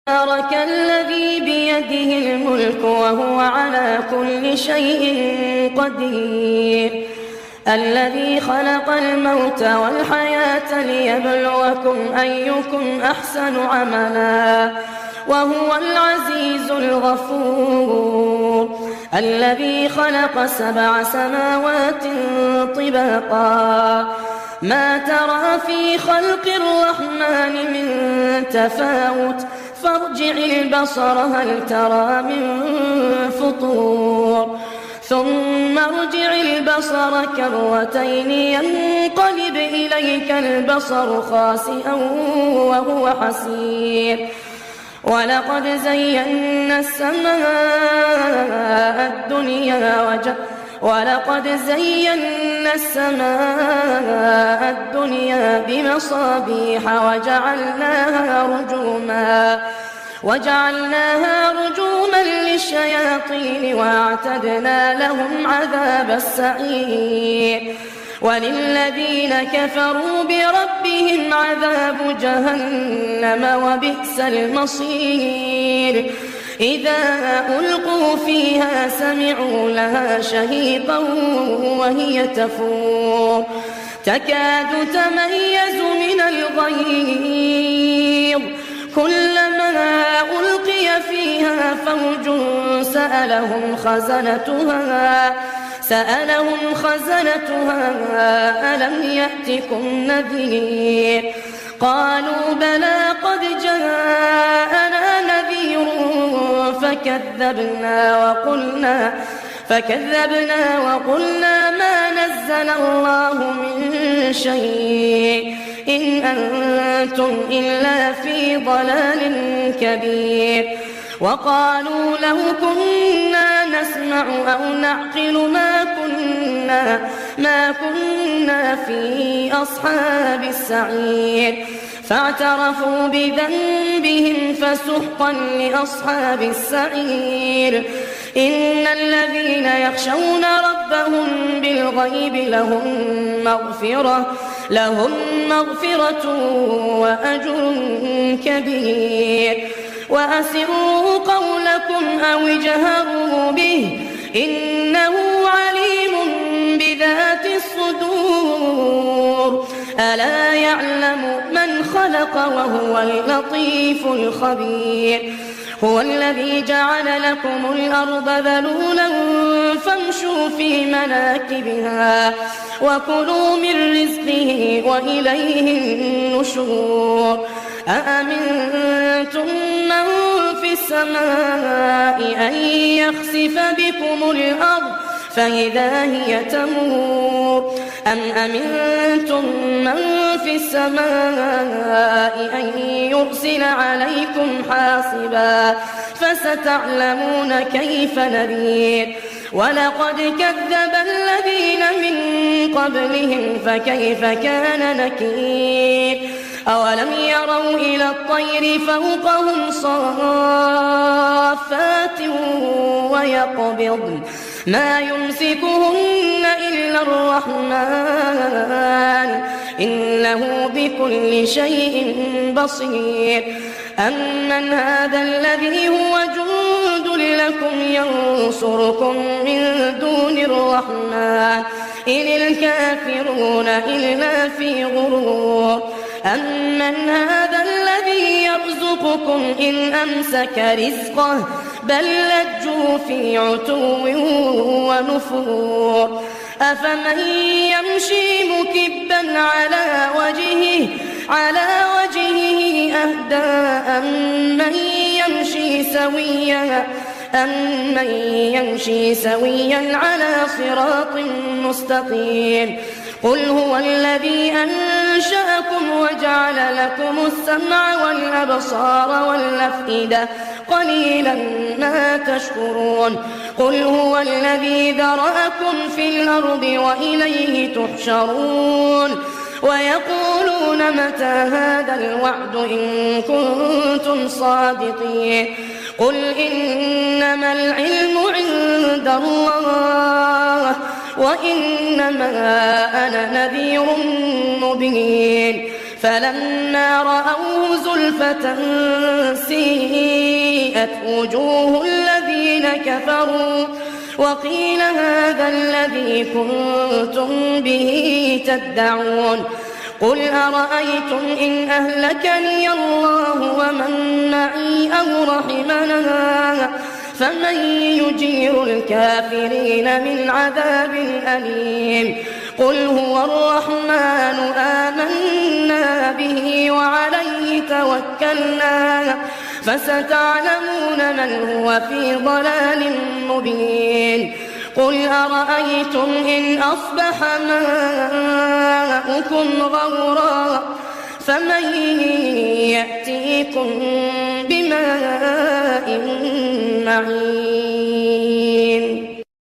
تبارك الذي بيده الملك وهو على كل شيء قدير الذي خلق الموت والحياة ليبلوكم أيكم أحسن عملا وهو العزيز الغفور الذي خلق 7 سماوات طباقا ما ترى في خلق الرحمن من تفاوت فارجع البصر هل ترى من فطور ثم ارجع البصر كرتين ينقلب إليك البصر خاسئا وهو حسير ولقد زينا السماء الدنيا بمصابيح وجعلناها رجوما للشياطين وأعتدنا لهم عذاب السعير وللذين كفروا بربهم عذاب جهنم وبئس المصير إذا ألقوا فيها سمعوا لها شهيقا وهي تفور تكاد تميز من الغيظ كلما ألقي فيها فوج سألهم خزنتها ألم يأتكم نذير قالوا بلى قد جاءنا نذير فكذبنا وقلنا ما نزل الله من شيء إن أنتم إلا في ضلال كبير وقالوا لو كنا نسمع أو نعقل ما كنا في أصحاب السعير فاعترفوا بذنبهم فسحقا لأصحاب السعير إن الذين يخشون ربهم بالغيب لهم مغفرة وأجر كبير وأسروا قولكم أو اجهروا به إنه عليم بذات الصدور ألا يعلم من خلق وهو اللطيف الخبير هو الذي جعل لكم الأرض ذلولا فامشوا في مناكبها وكلوا من رزقه وإليه النشور أأمنتم من في السماء أن يخسف بكم الأرض فإذا هي تمور أم أمنتم من في السماء أن يرسل عليكم حاصبا فستعلمون كيف نذير ولقد كذب الذين من قبلهم فكيف كان نكير أولم يروا إلى الطير فوقهم صافات ويقبضن ما يمسكهن إلا الرحمن إنه بكل شيء بصير أمن هذا الذي هو جند لكم ينصركم من دون الرحمن إن الكافرون إلا في غرور أمن هذا الذي يرزقكم إن أمسك رزقه بل لجوا في عتو ونفور أفمن يمشي مكبا على وجهه أهدى أمن يمشي سويا على صراط مستقيم قل هو الذي أنشأكم وجعل لكم السمع والأبصار والأفئدة قليلا ما تشكرون قل هو الذي ذرأكم في الأرض وإليه تحشرون ويقولون متى هذا الوعد إن كنتم صادقين قل إنما العلم عند الله وإنما أنا نذير مبين فلما رأوه زلفة سيئة سيئت وجوه الذين كفروا وقيل هذا الذي كنتم به تدعون قل أرأيتم إن أهلكني الله ومن معي أو رحمنا فمن يجير الكافرين من عذاب أليم قل هو الرحمن آمنا به وعليه توكلنا فستعلمون من هو في ضلال مبين قل أرأيتم إن أصبح ماؤكم غورا فمن يأتيكم بماء معين